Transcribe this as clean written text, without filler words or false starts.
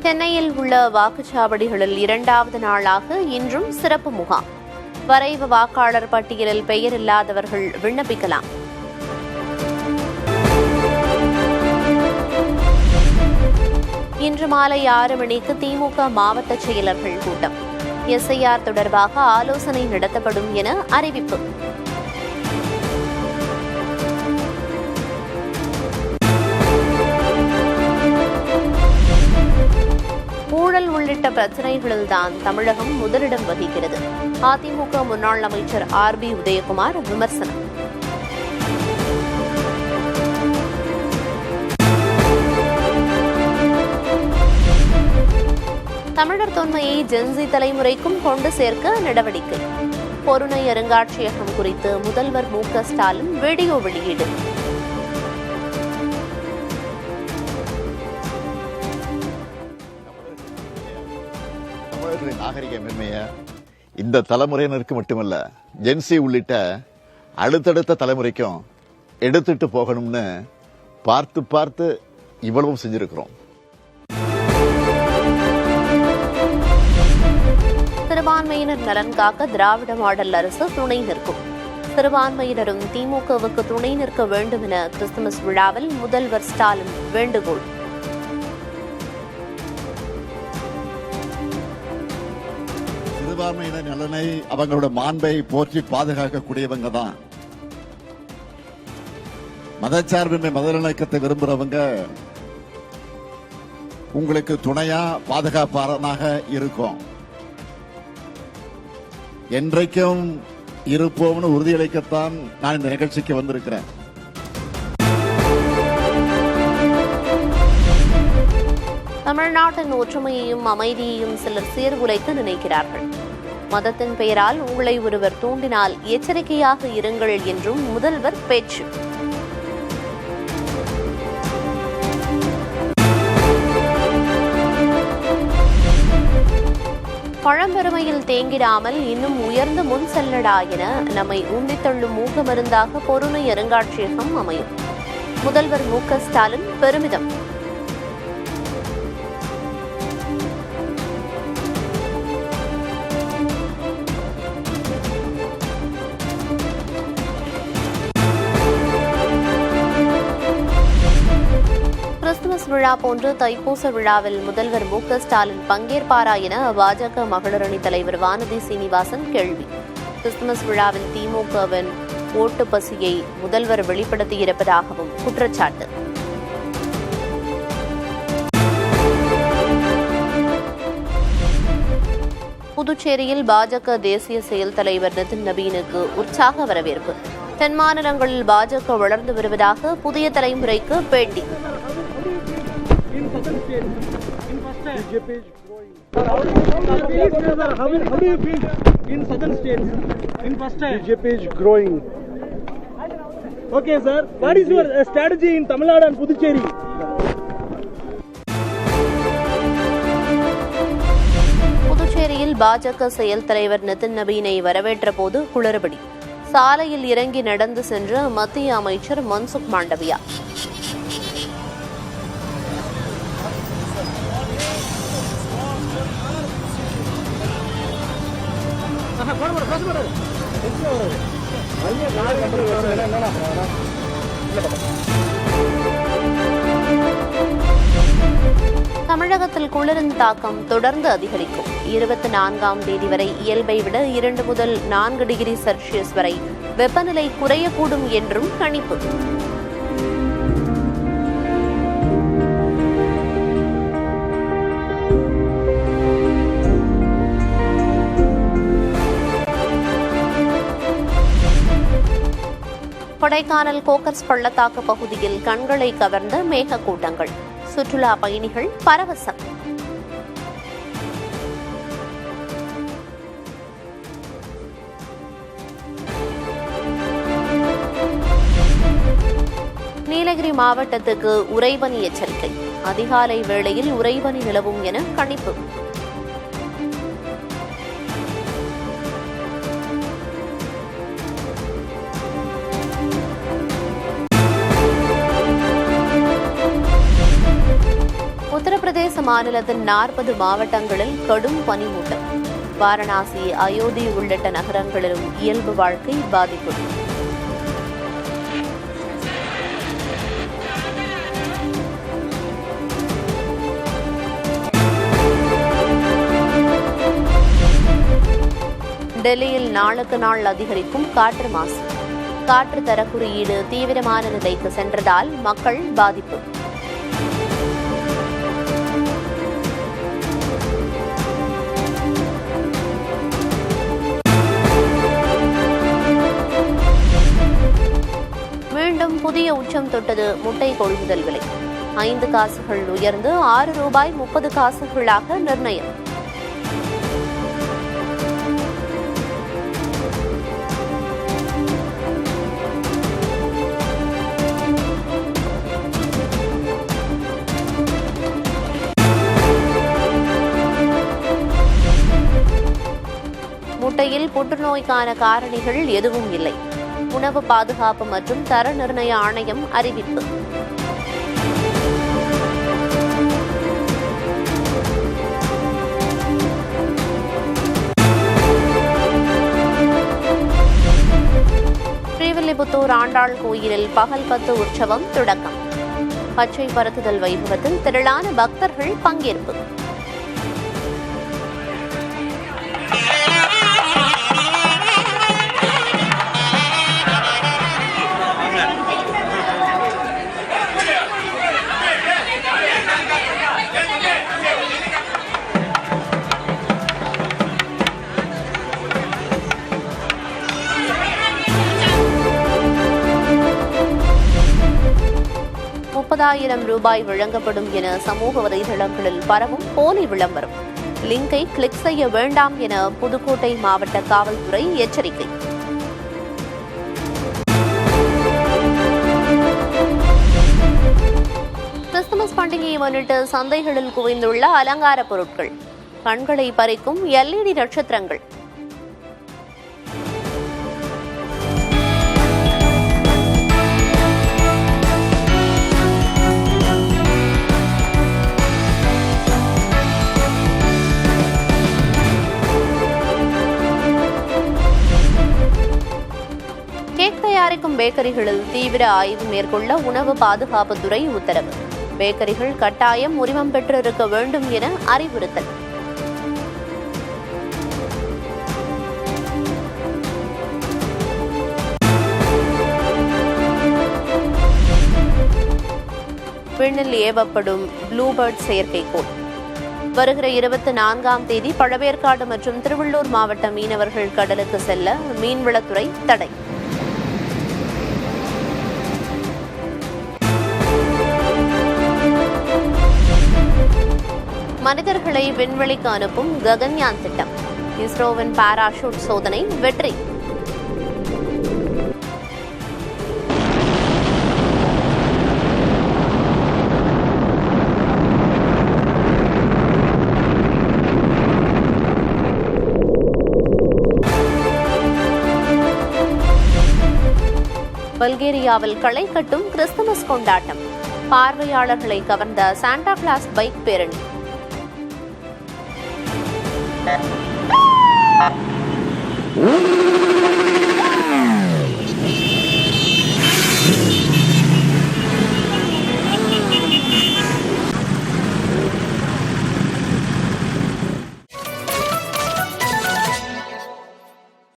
சென்னையில் உள்ள வாக்குச்சாவடிகளில் இரண்டாவது நாளாக இன்றும் சிறப்பு முகாம். வரைவு வாக்காளர் பட்டியலில் பெயர் இல்லாதவர்கள் விண்ணப்பிக்கலாம். இன்று மாலை 6 மணிக்கு திமுக மாவட்ட செயலர்கள் கூட்டம். எஸ்ஐஆர் தொடர்பாக ஆலோசனை நடத்தப்படும் என அறிவிப்பு. ஊழல் உள்ளிட்ட பிரச்சினைகளில்தான் தமிழகம் முதலிடம் வகிக்கிறது. அதிமுக முன்னாள் அமைச்சர் RB உதயகுமார் விமர்சனம். தமிழர் தொன்மையை ஜென்சி தலைமுறைக்கும் கொண்டு சேர்க்க நடவடிக்கை. பொருணை அருங்காட்சியகம் குறித்து முதல்வர் மு.க. ஸ்டாலின் வீடியோ வெளியீடு. நாகரிக மேன்மையை இந்த தலைமுறையினருக்கு மட்டுமல்ல, ஜென்சி உள்ளிட்ட அடுத்தடுத்த தலைமுறைக்கும் எடுத்துட்டு போகணும்னு பார்த்து பார்த்து இவ்வளவும் செஞ்சிருக்கிறோம். சிறுபான்மையினர் நலன் காக்க திராவிட மாடல் அரசு துணை நிற்கும். சிறுபான்மையினரும் திமுகவுக்கு துணை நிற்க வேண்டும் என கிறிஸ்துமஸ் விழாவில் முதல்வர் ஸ்டாலின் வேண்டுகோள். சிறுபான்மையினர் நலனை, அவங்களோட மாண்பை போற்றி பாதுகாக்கக்கூடியவங்க தான். மதச்சார்பின்மை மதநலக்கத்தை விரும்புறவங்க உங்களுக்கு துணையா பாதுகாப்பாளனாக இருக்கும். என்றைக்கும் இருப்போம்னு உறுதியளிக்கத்தான் நான் இந்த நிகழ்ச்சிக்கு வந்திருக்கிறேன். தமிழ்நாட்டின் ஒற்றுமையையும் அமைதியையும் சிலர் சீர்குலைக்க நினைக்கிறார்கள். மதத்தின் பெயரால் உங்களை ஒருவர் தூண்டினால் எச்சரிக்கையாக இருங்கள் என்றும் முதல்வர் பேச்சு. பழம்பெருமையில் தேங்கிடாமல் இன்னும் உயர்ந்து முன் செல்லடா என நம்மை உந்தித்தள்ளும் மூக்க மருந்தாக பொருணை அருங்காட்சியகம் அமையும். முதல்வர் மு.க. ஸ்டாலின் பெருமிதம். கிறிஸ்துமஸ் விழா போன்று தைப்பூச விழாவில் முதல்வர் மு.க. ஸ்டாலின் பங்கேற்பாரா என பாஜக மகளிர் அணி தலைவர் வானதி சீனிவாசன் கேள்வி. கிறிஸ்துமஸ் விழாவில் திமுகவின் ஓட்டு பசியை முதல்வர் வெளிப்படுத்தியிருப்பதாகவும் குற்றச்சாட்டு. புதுச்சேரியில் பாஜக தேசிய செயல் தலைவர் நிதின் நபீனுக்கு உற்சாக வரவேற்பு. தென் மாநிலங்களில் பாஜக வளர்ந்து வருவதாக புதிய தலைமுறைக்கு பேட்டி. Okay, sir. What is your strategy in Tamil Nadu and Puducherry? புதுச்சேரியில் பாஜக செயல் தலைவர் நிதின் நபீனை வரவேற்ற போது குளறுபடி. சாலையில் இறங்கி நடந்து சென்ற மத்திய அமைச்சர் மன்சுக் மாண்டவியா. தமிழகத்தில் குளிரின் தாக்கம் தொடர்ந்து அதிகரிக்கும். 24ஆம் தேதி வரை இயல்பை விட 2 முதல் 4 டிகிரி செல்சியஸ் வரை வெப்பநிலை குறையக்கூடும் என்றும் கணிப்பு. கொடைக்கானல் கோக்கர்ஸ் பள்ளத்தாக்கு பகுதியில் கண்களை கவர்ந்த மேகக்கூட்டங்கள். சுற்றுலா பயணிகள் பரவசம். நீலகிரி மாவட்டத்துக்கு உறைபனி எச்சரிக்கை. அதிகாலை வேளையில் உறைபனி நிலவும் என கணிப்பு. உத்தரப்பிரதேச மாநிலத்தின் 40 மாவட்டங்களில் கடும் பனிமூட்டம். வாரணாசி, அயோத்தி உள்ளிட்ட நகரங்களிலும் இயல்பு வாழ்க்கை பாதிப்பு. டெல்லியில் நாளுக்கு நாள் அதிகரிக்கும் காற்று மாசு. காற்று தர குறியீடு தீவிரமான நிலைக்கு சென்றதால் மக்கள் பாதிப்பு. மீண்டும் புதிய உச்சம் தொட்டது முட்டை கொள்முதல் விலை. 5 காசுகள் உயர்ந்து ₹6.30 நிர்ணயம். முட்டையில் புற்றுநோய்க்கான காரணிகள் எதுவும் இல்லை. உணவு பாதுகாப்பு மற்றும் தர நிர்ணய ஆணையம் அறிவிப்பு. ஸ்ரீவில்லிபுத்தூர் ஆண்டாள் கோயிலில் பகல் 10 உற்சவம் தொடக்கம். பச்சை பரத்துதல் வைபவத்தில் திரளான பக்தர்கள் பங்கேற்பு. ₹30,000 வழங்கப்படும் என சமூக வலைதளங்களில் பரவும் போலி விளம்பரம். லிங்கை கிளிக் செய்ய வேண்டாம் என புதுக்கோட்டை மாவட்ட காவல்துறை எச்சரிக்கை. கிறிஸ்துமஸ் பண்டிகையை முன்னிட்டு சந்தைகளில் குவிந்துள்ள அலங்கார பொருட்கள். கண்களை பறிக்கும் LED நட்சத்திரங்கள். கேக் தயாரிக்கும் பேக்கரிகளில் தீவிர ஆய்வு மேற்கொள்ள உணவு பாதுகாப்புத்துறை உத்தரவு. பேக்கரிகள் கட்டாயம் உரிமம் பெற்றிருக்க வேண்டும் என அறிவுறுத்தல். விண்ணில் ஏவப்படும் ப்ளூபேர்ட் செயற்கைக்கோள். வருகிற 24ஆம் தேதி பழவேற்காடு மற்றும் திருவள்ளூர் மாவட்ட மீனவர்கள் கடலுக்கு செல்ல மீன்வளத்துறை தடை. மனிதர்களை விண்வெளிக்கு அனுப்பும் ககன்யான் திட்டம். இஸ்ரோவின் பாராசூட் சோதனை வெற்றி. பல்கேரியாவில் களை கட்டும் கிறிஸ்துமஸ் கொண்டாட்டம். பார்வையாளர்களை கவர்ந்த சாண்டா கிளாஸ் பைக் பேரணி. Woo!